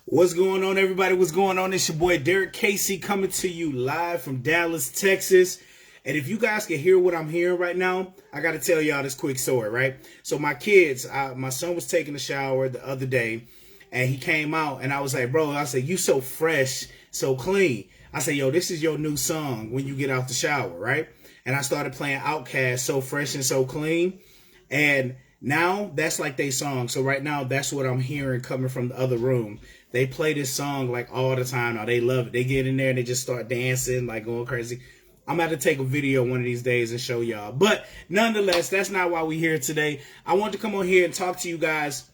What's going on, everybody? What's going on? It's your boy Derrick Casey coming to you live from Dallas, Texas. And if you guys can hear what I'm hearing right now, I got to tell y'all this quick story, right? So my kids, my son was taking a shower the other day, and he came out, and I was like, bro, I said, you so fresh, so clean. I said, yo, this is your new song when you get out the shower, right? And I started playing Outkast, So Fresh and So Clean. And now that's like they song. So right now, that's what I'm hearing coming from the other room. They play this song like all the time now. They love it. They get in there and they just start dancing, like going crazy. I'm going to take a video one of these days and show y'all. But nonetheless, that's not why we're here today. I want to come on here and talk to you guys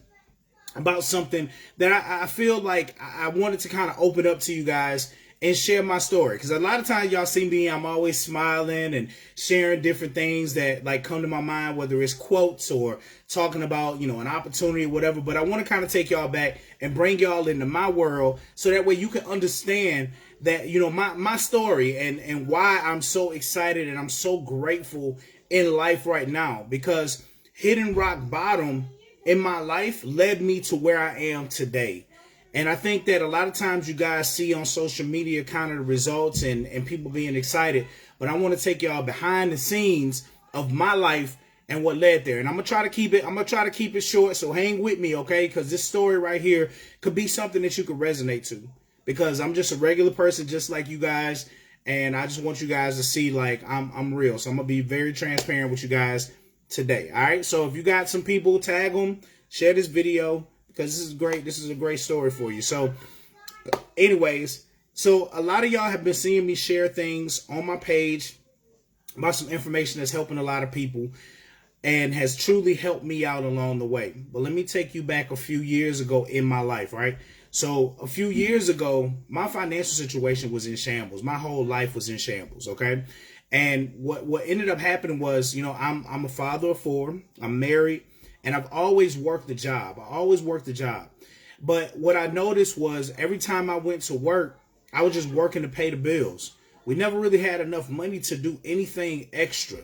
about something that I feel like I wanted to kind of open up to you guys and share my story. Because a lot of times y'all see me, I'm always smiling and sharing different things that like come to my mind, whether it's quotes or talking about, you know, an opportunity or whatever. But I want to kind of take y'all back and bring y'all into my world so that way you can understand that, you know, my story and why I'm so excited and I'm so grateful in life right now. Because hitting rock bottom in my life led me to where I am today. And I think that a lot of times you guys see on social media kind of the results and people being excited. But I want to take y'all behind the scenes of my life and what led there. And I'm going to try to keep it short. So hang with me, okay? Because this story right here could be something that you could resonate to. Because I'm just a regular person just like you guys. And I just want you guys to see like I'm real. So I'm going to be very transparent with you guys today. All right. So if you got some people, tag them, share this video. Because this is great. This is a great story for you. So anyways, so a lot of y'all have been seeing me share things on my page about some information that's helping a lot of people and has truly helped me out along the way. But let me take you back a few years ago in my life, right? So a few years ago, my financial situation was in shambles. My whole life was in shambles, okay? And what ended up happening was, you know, I'm a father of four. I'm married. And I've always worked a job. But what I noticed was every time I went to work, I was just working to pay the bills. We never really had enough money to do anything extra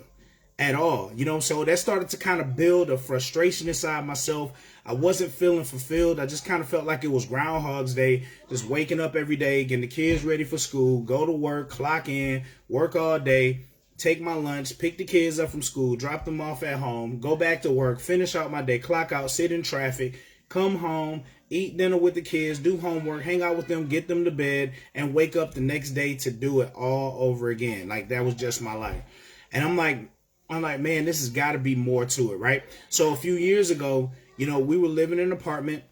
at all. You know, so that started to kind of build a frustration inside myself. I wasn't feeling fulfilled. I just kind of felt like it was Groundhog's Day, just waking up every day, getting the kids ready for school, go to work, clock in, work all day, take my lunch, pick the kids up from school, drop them off at home, go back to work, finish out my day, clock out, sit in traffic, come home, eat dinner with the kids, do homework, hang out with them, get them to bed, and wake up the next day to do it all over again. Like that was just my life. And I'm like, man, this has got to be more to it, right? So a few years ago, you know, we were living in an apartment,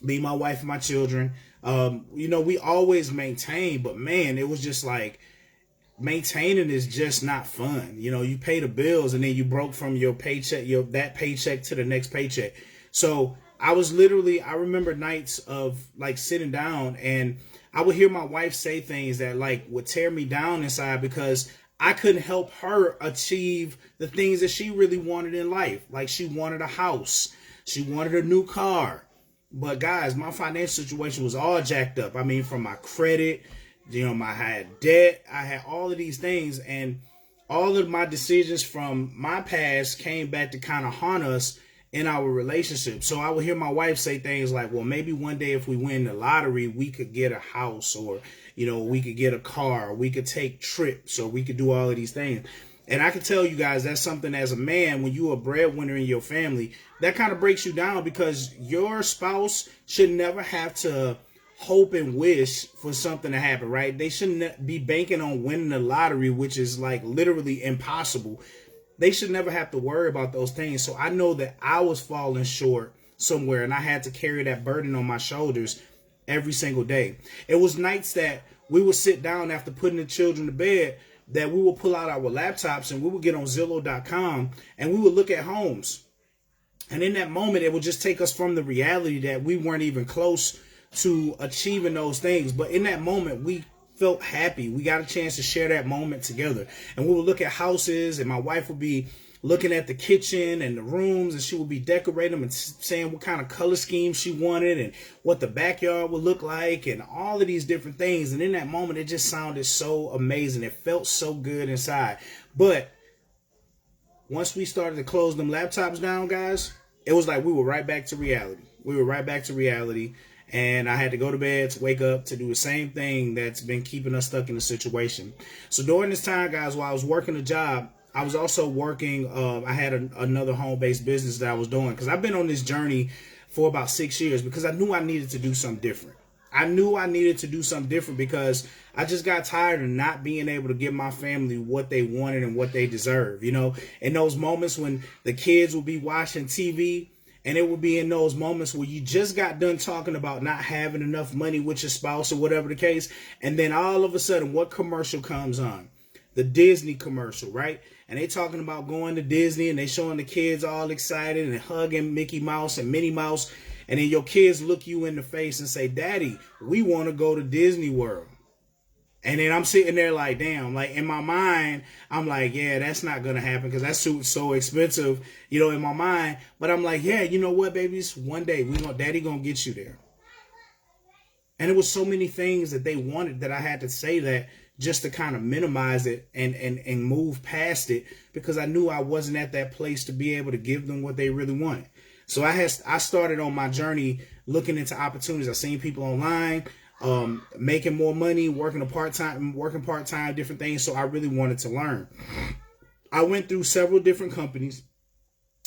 me, my wife, and my children. You know, we always maintained, but man, it was just like, maintaining is just not fun. You know, you pay the bills and then you broke from your paycheck, that paycheck to the next paycheck. So I remember nights of like sitting down and I would hear my wife say things that like would tear me down inside because I couldn't help her achieve the things that she really wanted in life. Like she wanted a house. She wanted a new car. But guys, my financial situation was all jacked up. I mean, from my credit, you know, I had debt, I had all of these things, and all of my decisions from my past came back to kind of haunt us in our relationship. So I would hear my wife say things like, well, maybe one day if we win the lottery, we could get a house, or, you know, we could get a car, or we could take trips, or we could do all of these things. And I can tell you guys that's something as a man, when you're a breadwinner in your family, that kind of breaks you down because your spouse should never have to hope and wish for something to happen, right? They shouldn't be banking on winning the lottery, which is like literally impossible. They should never have to worry about those things. So I know that I was falling short somewhere and I had to carry that burden on my shoulders every single day. It was nights that we would sit down after putting the children to bed, that we would pull out our laptops and we would get on Zillow.com and we would look at homes. And in that moment, it would just take us from the reality that we weren't even close to achieving those things. But in that moment, we felt happy. We got a chance to share that moment together. And we would look at houses and my wife would be looking at the kitchen and the rooms and she would be decorating them and saying what kind of color scheme she wanted and what the backyard would look like and all of these different things. And in that moment, it just sounded so amazing. It felt so good inside. But once we started to close them laptops down, guys, it was like we were right back to reality. And I had to go to bed to wake up to do the same thing that's been keeping us stuck in the situation. So during this time, guys, while I was working a job, I was also working, I had another home-based business that I was doing, because I've been on this journey for about 6 years because I knew I needed to do something different. I knew I needed to do something different because I just got tired of not being able to give my family what they wanted and what they deserve. You know, in those moments when the kids would be watching TV, and it would be in those moments where you just got done talking about not having enough money with your spouse or whatever the case. And then all of a sudden, what commercial comes on? The Disney commercial, right? And they talking about going to Disney, and they showing the kids all excited and hugging Mickey Mouse and Minnie Mouse. And then your kids look you in the face and say, Daddy, we want to go to Disney World. And then I'm sitting there like, damn, like in my mind, I'm like, yeah, that's not going to happen because that suit's so expensive, you know, in my mind. But I'm like, yeah, you know what, babies? One day Daddy going to get you there. And it was so many things that they wanted that I had to say that just to kind of minimize it and move past it, because I knew I wasn't at that place to be able to give them what they really wanted. So I started on my journey looking into opportunities. I seen people online making more money, working part-time, different things. So I really wanted to learn. I went through several different companies,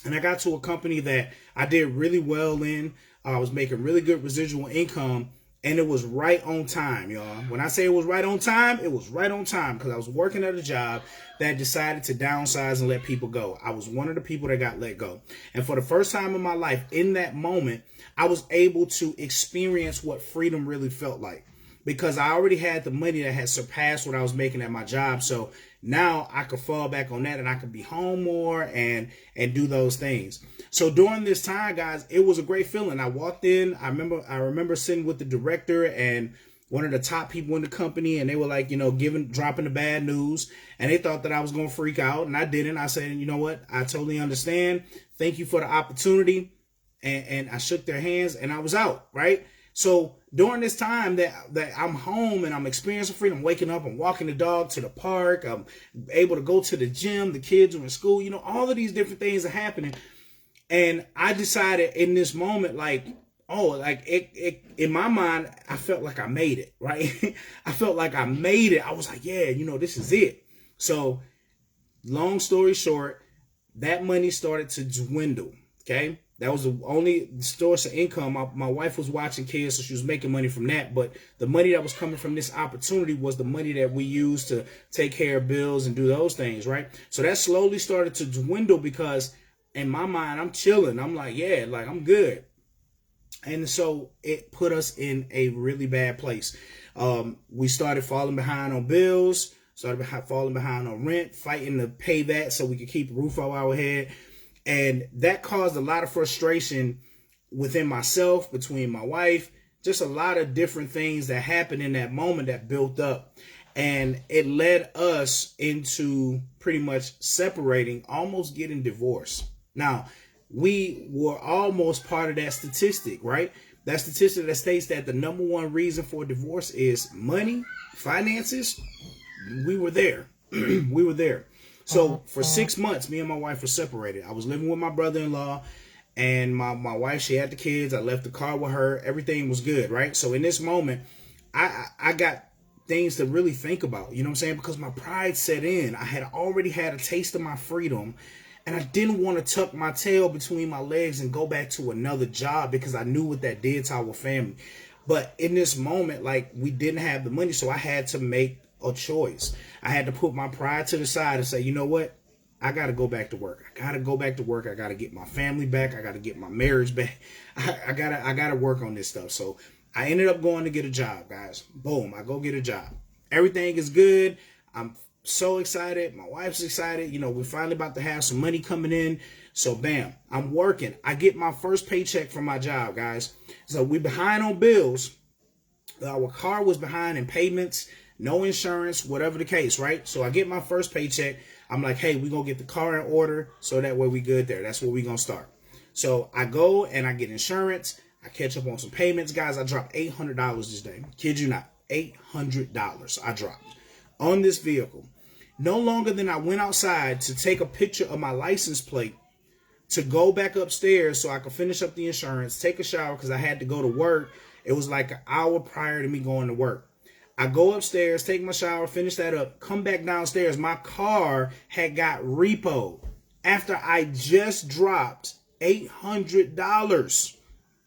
and I got to a company that I did really well in. I was making really good residual income, and it was right on time, y'all. When I say it was right on time, it was right on time, because I was working at a job that decided to downsize and let people go. I was one of the people that got let go. And for the first time in my life, in that moment, I was able to experience what freedom really felt like, because I already had the money that had surpassed what I was making at my job. So now I could fall back on that, and I could be home more and do those things. So during this time, guys, it was a great feeling. I walked in. I remember sitting with the director and one of the top people in the company, and they were like, you know, dropping the bad news, and they thought that I was going to freak out, and I didn't. I said, you know what? I totally understand. Thank you for the opportunity. And I shook their hands, and I was out, right? So during this time that I'm home and I'm experiencing freedom, waking up, I'm walking the dog to the park, I'm able to go to the gym, the kids are in school, you know, all of these different things are happening. And I decided in this moment, like, oh, like it in my mind, I felt like I made it, right? I felt like I made it. I was like, yeah, you know, this is it. So long story short, that money started to dwindle, okay? That was the only source of income. My wife was watching kids, so she was making money from that. But the money that was coming from this opportunity was the money that we used to take care of bills and do those things, right? So that slowly started to dwindle, because in my mind, I'm chilling. I'm like, yeah, like I'm good. And so it put us in a really bad place. We started falling behind on bills, started falling behind on rent, fighting to pay that so we could keep the roof over our head. And that caused a lot of frustration within myself, between my wife, just a lot of different things that happened in that moment that built up. And it led us into pretty much separating, almost getting divorced. Now, we were almost part of that statistic, right? That statistic that states that the number one reason for divorce is money, finances. We were there. We were there. So for 6 months, me and my wife were separated. I was living with my brother-in-law, and my wife, she had the kids. I left the car with her. Everything was good, right? So in this moment, I got things to really think about, you know what I'm saying? Because my pride set in. I had already had a taste of my freedom, and I didn't want to tuck my tail between my legs and go back to another job, because I knew what that did to our family. But in this moment, like, we didn't have the money, so I had to make a choice. I had to put my pride to the side and say, you know what? I got to go back to work. I got to go back to work. I got to get my family back. I got to get my marriage back. I got to work on this stuff. So I ended up going to get a job, guys. Boom. I go get a job. Everything is good. I'm so excited. My wife's excited. You know, we're finally about to have some money coming in. So bam, I'm working. I get my first paycheck from my job, guys. So we're behind on bills. Our car was behind in payments. No insurance, whatever the case, right? So I get my first paycheck. I'm like, hey, we're going to get the car in order, so that way we good there. That's where we're going to start. So I go and I get insurance. I catch up on some payments. Guys, I dropped $800 this day. Kid you not. $800 I dropped on this vehicle. No longer than I went outside to take a picture of my license plate to go back upstairs so I could finish up the insurance, take a shower because I had to go to work. It was like an hour prior to me going to work. I go upstairs, take my shower, finish that up, come back downstairs. My car had got repoed after I just dropped $800.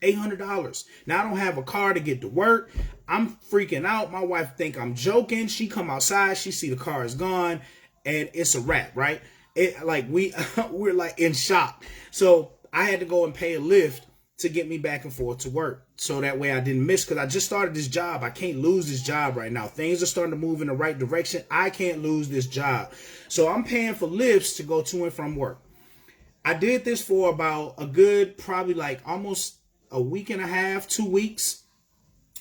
$800. Now I don't have a car to get to work. I'm freaking out. My wife think I'm joking. She come outside. She see the car is gone, and it's a wrap, right? It like we're like in shock. So I had to go and pay a Lyft to get me back and forth to work, so that way I didn't miss, because I just started this job. I can't lose this job right now. Things are starting to move in the right direction. I can't lose this job. So I'm paying for Lyfts to go to and from work. I did this for about a good, probably like almost a week and a half, 2 weeks.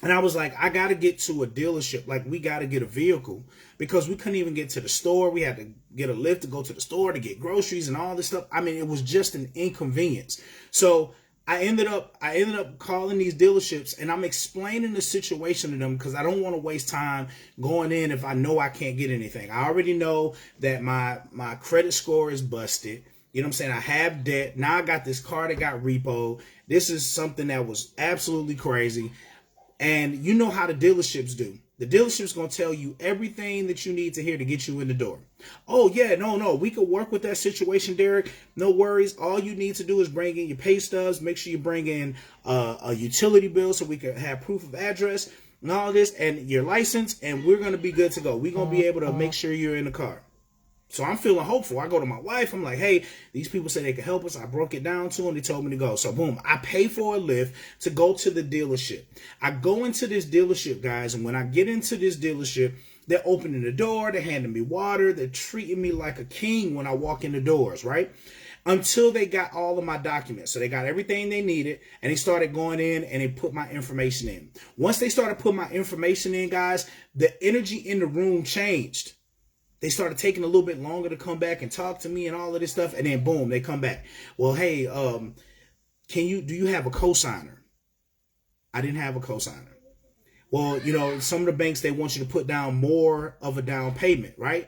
And I was like, I got to get to a dealership. Like, we got to get a vehicle, because we couldn't even get to the store. We had to get a Lyft to go to the store to get groceries and all this stuff. I mean, it was just an inconvenience. So I ended up calling these dealerships, and I'm explaining the situation to them, because I don't want to waste time going in if I know I can't get anything. I already know that my credit score is busted. You know what I'm saying? I have debt. Now I got this car that got repoed. This is something that was absolutely crazy. And you know how the dealerships do. The dealership's going to tell you everything that you need to hear to get you in the door. Oh, yeah, no, we could work with that situation, Derrick. No worries. All you need to do is bring in your pay stubs. Make sure you bring in a utility bill so we can have proof of address and all this, and your license, and we're going to be good to go. We're going to be able to make sure you're in the car. So I'm feeling hopeful. I go to my wife. I'm like, hey, these people said they could help us. I broke it down to them. They told me to go. So boom, I pay for a Lyft to go to the dealership. I go into this dealership, guys. And when I get into this dealership, they're opening the door. They're handing me water. They're treating me like a king when I walk in the doors, right? Until they got all of my documents. So they got everything they needed, and they started going in and they put my information in. Once they started putting my information in, guys, the energy in the room changed. They started taking a little bit longer to come back and talk to me and all of this stuff. And then boom, they come back. Well, hey, do you have a cosigner? I didn't have a cosigner. Well, you know, some of the banks, they want you to put down more of a down payment, right?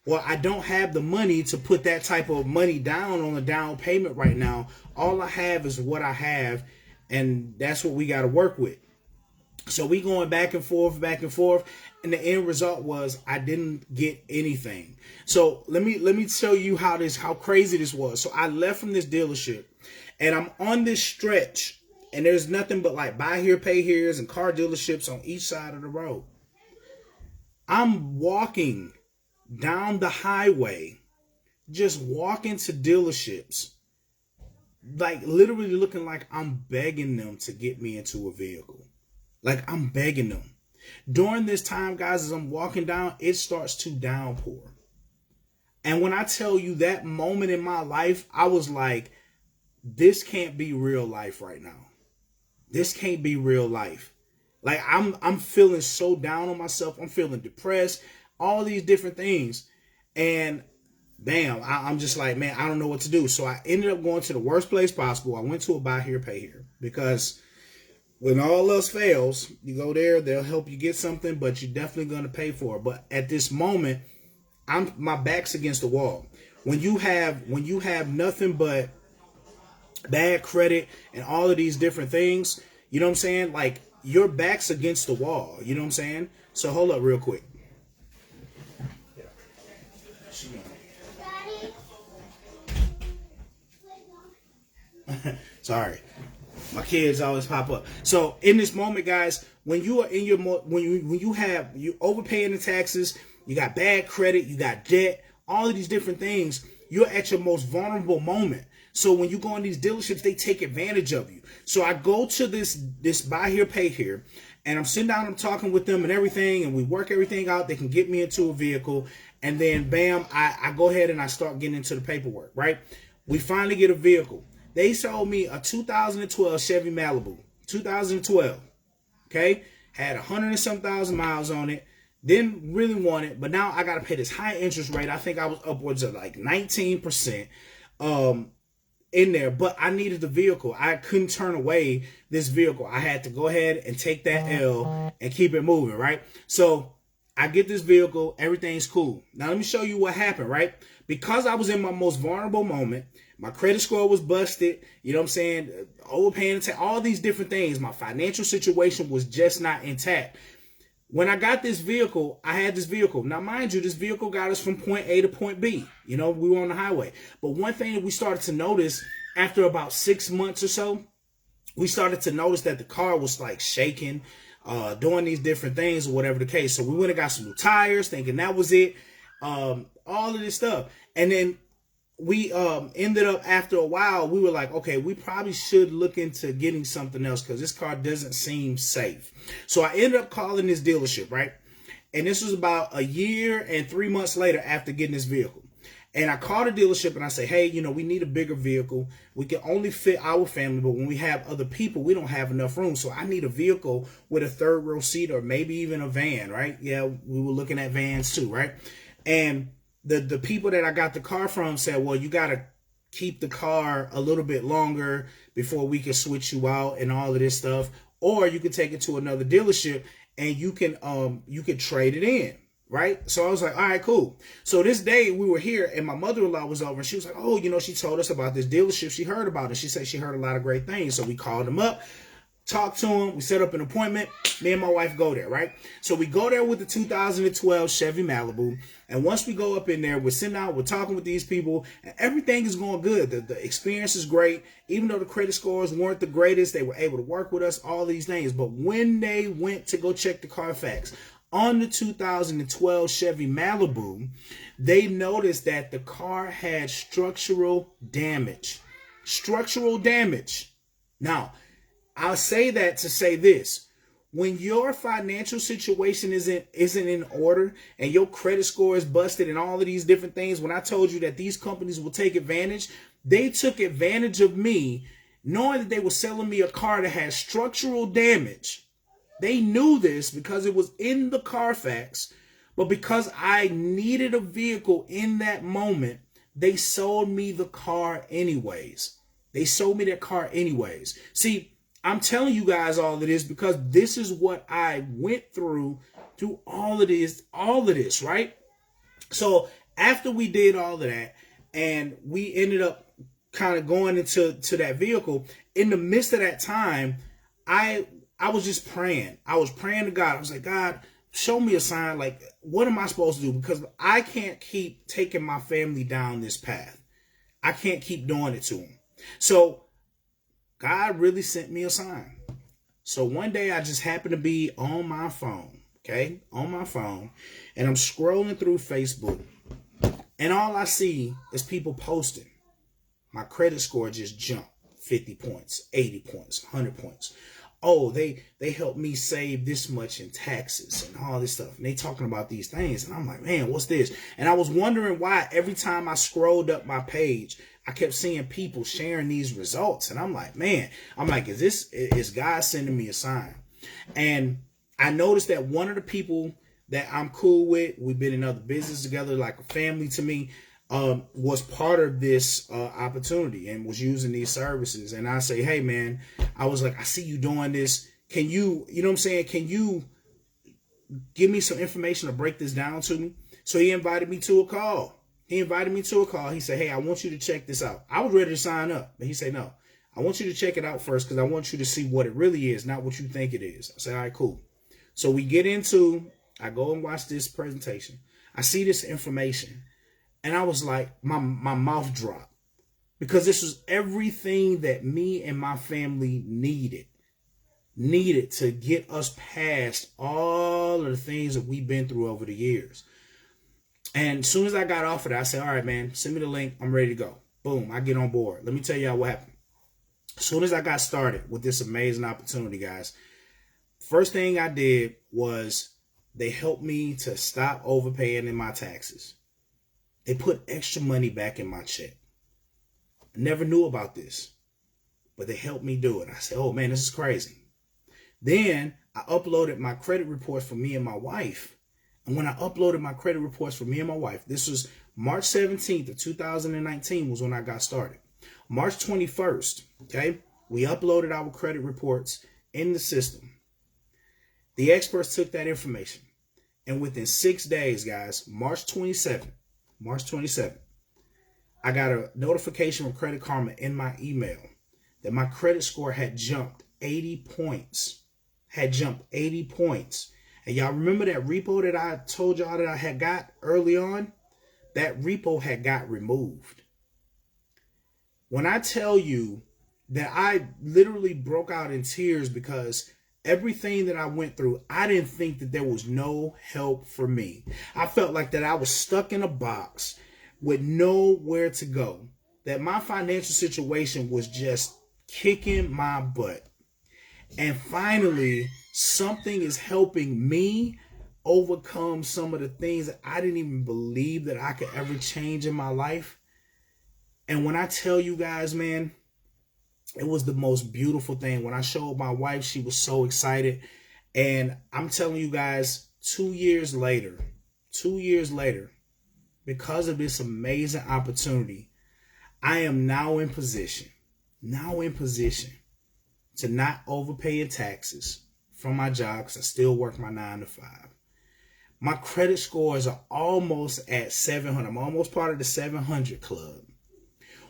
Well, I don't have the money to put that type of money down on a down payment right now. All I have is what I have, and that's what we got to work with. So we going back and forth, and the end result was I didn't get anything. So let me show you how crazy this was. So I left from this dealership, and I'm on this stretch, and there's nothing but like buy here, pay here's and car dealerships on each side of the road. I'm walking down the highway, just walking to dealerships, like literally looking like I'm begging them to get me into a vehicle. Like, I'm begging them. During this time, guys, as I'm walking down, it starts to downpour. And when I tell you that moment in my life, I was like, this can't be real life right now. This can't be real life. Like, I'm feeling so down on myself. I'm feeling depressed, all these different things. And bam, I'm just like, man, I don't know what to do. So I ended up going to the worst place possible. I went to a buy here, pay here, because when all else fails, you go there, they'll help you get something, but you're definitely going to pay for it. But at this moment, my back's against the wall. When you have nothing but bad credit and all of these different things, you know what I'm saying? Like, your back's against the wall. You know what I'm saying? So hold up real quick. Sorry. My kids always pop up. So in this moment, guys, when you are in your when you overpaying the taxes, you got bad credit, you got debt, all of these different things, you're at your most vulnerable moment. So when you go in these dealerships, they take advantage of you. So I go to this buy here, pay here, and I'm sitting down, I'm talking with them and everything, and we work everything out. They can get me into a vehicle, and then bam, I go ahead and I start getting into the paperwork, right? We finally get a vehicle. They sold me a 2012 Chevy Malibu, 2012, okay? Had 100 and some thousand miles on it. Didn't really want it, but now I got to pay this high interest rate. I think I was upwards of like 19% in there, but I needed the vehicle. I couldn't turn away this vehicle. I had to go ahead and take that L and keep it moving, right? So I get this vehicle. Everything's cool. Now let me show you what happened, right? Because I was in my most vulnerable moment, My credit score was busted. You know what I'm saying? Overpaying, all these different things. My financial situation was just not intact. When I got this vehicle, I had this vehicle. Now, mind you, this vehicle got us from point A to point B. You know, we were on the highway. But one thing that we started to notice after about 6 months or so, we started to notice that the car was like shaking, doing these different things or whatever the case. So we went and got some new tires thinking that was it. All of this stuff. And then we ended up, after a while, we were like, okay, we probably should look into getting something else because this car doesn't seem safe. So I ended up calling this dealership, right? And this was about a year and 3 months later after getting this vehicle. And I called a dealership and I say, hey, you know, we need a bigger vehicle. We can only fit our family, but when we have other people, we don't have enough room. So I need a vehicle with a third row seat or maybe even a van, right? Yeah, we were looking at vans too, right? And the people that I got the car from said, well, you got to keep the car a little bit longer before we can switch you out and all of this stuff. Or you can take it to another dealership and you can trade it in. Right. So I was like, all right, cool. So this day we were here and my mother-in-law was over and she was like, oh, you know, she told us about this dealership. She heard about it. She said she heard a lot of great things. So we called them up, talked to him. We set up an appointment. Me and my wife go there. Right. So we go there with the 2012 Chevy Malibu. And once we go up in there, we're sitting out, we're talking with these people and everything is going good. The experience is great. Even though the credit scores weren't the greatest, they were able to work with us, all these things. But when they went to go check the Carfax, on the 2012 Chevy Malibu, they noticed that the car had structural damage. Structural damage. Now, I'll say that to say this. When your financial situation isn't in order and your credit score is busted and all of these different things, when I told you that these companies will take advantage, they took advantage of me knowing that they were selling me a car that had structural damage. They knew this because it was in the Carfax, but because I needed a vehicle in that moment, they sold me the car anyways. They sold me that car anyways. See, I'm telling you guys all of this because this is what I went through all of this, right? So after we did all of that and we ended up kind of going into that vehicle, in the midst of that time, I was just praying. I was praying to God. I was like, God, show me a sign. Like, what am I supposed to do? Because I can't keep taking my family down this path. I can't keep doing it to them. So God really sent me a sign. So one day I just happened to be on my phone, okay? On my phone. And I'm scrolling through Facebook. And all I see is people posting. My credit score just jumped 50 points, 80 points, 100 points. Oh, they helped me save this much in taxes and all this stuff. And they talking about these things. And I'm like, man, what's this? And I was wondering why every time I scrolled up my page, I kept seeing people sharing these results. And I'm like, man, is God sending me a sign? And I noticed that one of the people that I'm cool with, we've been in other business together, like a family to me, was part of this opportunity and was using these services. And I say, hey, man, I was like, I see you doing this. Can you know what I'm saying? Can you give me some information to break this down to me? So he invited me to a call. He said, hey, I want you to check this out. I was ready to sign up. But he said, no, I want you to check it out first because I want you to see what it really is, not what you think it is. I said, all right, cool. So I go and watch this presentation. I see this information. And I was like, my mouth dropped because this was everything that me and my family needed to get us past all of the things that we've been through over the years. And as soon as I got off of it, I said, all right, man, send me the link. I'm ready to go. Boom, I get on board. Let me tell y'all what happened. As soon as I got started with this amazing opportunity, guys, first thing I did was they helped me to stop overpaying in my taxes. They put extra money back in my check. I never knew about this, but they helped me do it. I said, oh man, this is crazy. Then I uploaded my credit reports for me and my wife. And when I uploaded my credit reports for me and my wife, this was March 17th of 2019 was when I got started. March 21st, okay, we uploaded our credit reports in the system. The experts took that information. And within 6 days, guys, March 27th, I got a notification from Credit Karma in my email that my credit score had jumped 80 points. And y'all remember that repo that I told y'all that I had got early on? That repo had got removed. When I tell you that I literally broke out in tears because everything that I went through, I didn't think that there was no help for me. I felt like that I was stuck in a box with nowhere to go, that my financial situation was just kicking my butt. And finally, something is helping me overcome some of the things that I didn't even believe that I could ever change in my life. And when I tell you guys, man, it was the most beautiful thing. When I showed my wife, she was so excited. And I'm telling you guys, 2 years later, because of this amazing opportunity, I am now in position to not overpay in taxes from my job because I still work my 9 to 5. My credit scores are almost at 700. I'm almost part of the 700 club.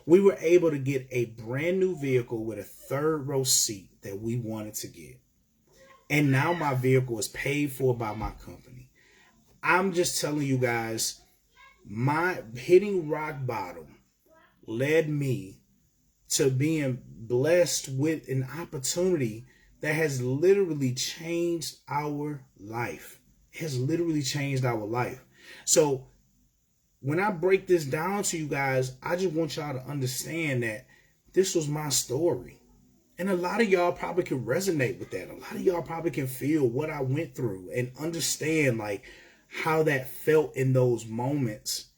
We were able to get a brand new vehicle with a third row seat that we wanted to get. And now my vehicle is paid for by my company. I'm just telling you guys, my hitting rock bottom led me to being blessed with an opportunity that has literally changed our life. It has literally changed our life. So when I break this down to you guys, I just want y'all to understand that this was my story. And a lot of y'all probably can resonate with that. A lot of y'all probably can feel what I went through and understand like how that felt in those moments.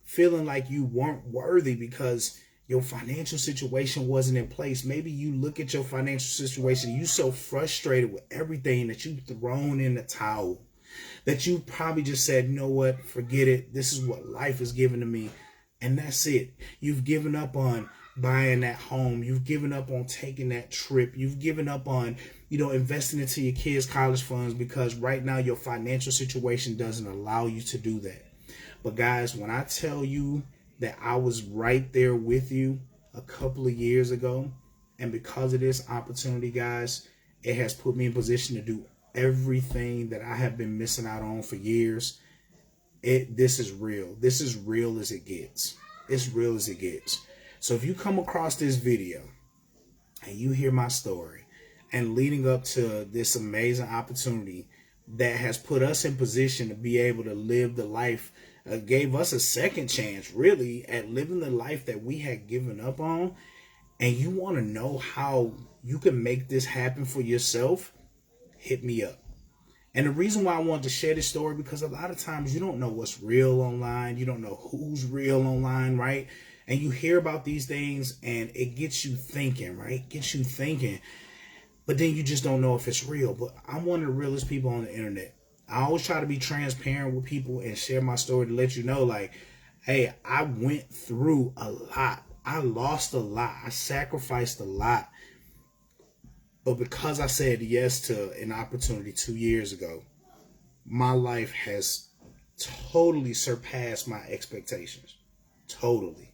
Feeling like you weren't worthy because your financial situation wasn't in place. Maybe you look at your financial situation, you so frustrated with everything that you've thrown in the towel, that you probably just said, you know what, forget it. This is what life is giving to me. And that's it. You've given up on buying that home. You've given up on taking that trip. You've given up on, investing into your kids' college funds because right now your financial situation doesn't allow you to do that. But guys, when I tell you that I was right there with you a couple of years ago, and because of this opportunity, guys, it has put me in position to do everything that I have been missing out on for years. This is real. This is real as it gets. It's real as it gets. So if you come across this video and you hear my story and leading up to this amazing opportunity that has put us in position to be able to live the life, gave us a second chance really at living the life that we had given up on, and you want to know how you can make this happen for yourself, hit me up. And the reason why I wanted to share this story, because a lot of times you don't know what's real online. You don't know who's real online, right? And you hear about these things and it gets you thinking, right? Gets you thinking. But then you just don't know if it's real. But I'm one of the realest people on the internet. I always try to be transparent with people and share my story to let you know, like, hey, I went through a lot. I lost a lot. I sacrificed a lot. But because I said yes to an opportunity 2 years ago, my life has totally surpassed my expectations. Totally.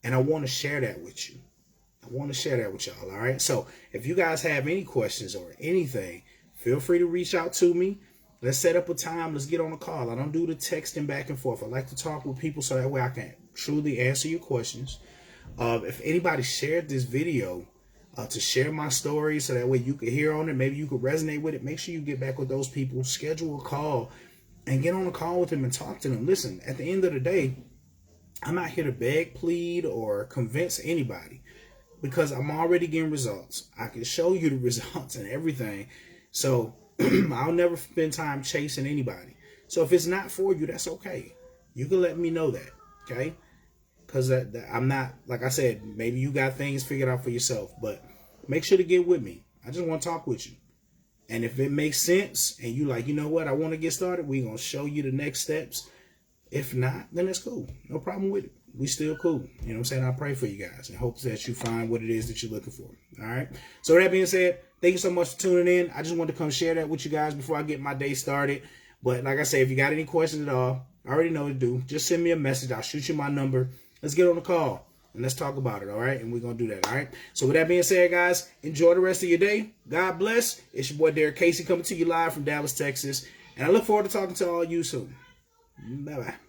And I want to share that with you. I want to share that with y'all, all right? So if you guys have any questions or anything, feel free to reach out to me. Let's set up a time. Let's get on a call. I don't do the texting back and forth. I like to talk with people so that way I can truly answer your questions. If anybody shared this video to share my story so that way you could hear on it, maybe you could resonate with it, make sure you get back with those people, schedule a call and get on a call with them and talk to them. Listen, at the end of the day, I'm not here to beg, plead, or convince anybody because I'm already getting results. I can show you the results and everything. So I'll never spend time chasing anybody. So if it's not for you, that's okay. You can let me know that, okay? Because I'm not, like I said, maybe you got things figured out for yourself, but make sure to get with me. I just want to talk with you. And if it makes sense and you like, you know what, I want to get started, we're going to show you the next steps. If not, then that's cool. No problem with it. We still cool. You know what I'm saying? I pray for you guys and hope that you find what it is that you're looking for. All right. So that being said, thank you so much for tuning in. I just wanted to come share that with you guys before I get my day started. But like I say, if you got any questions at all, I already know what to do. Just send me a message. I'll shoot you my number. Let's get on the call and let's talk about it, all right? And we're going to do that, all right? So with that being said, guys, enjoy the rest of your day. God bless. It's your boy Derrick Casey coming to you live from Dallas, Texas. And I look forward to talking to all you soon. Bye-bye.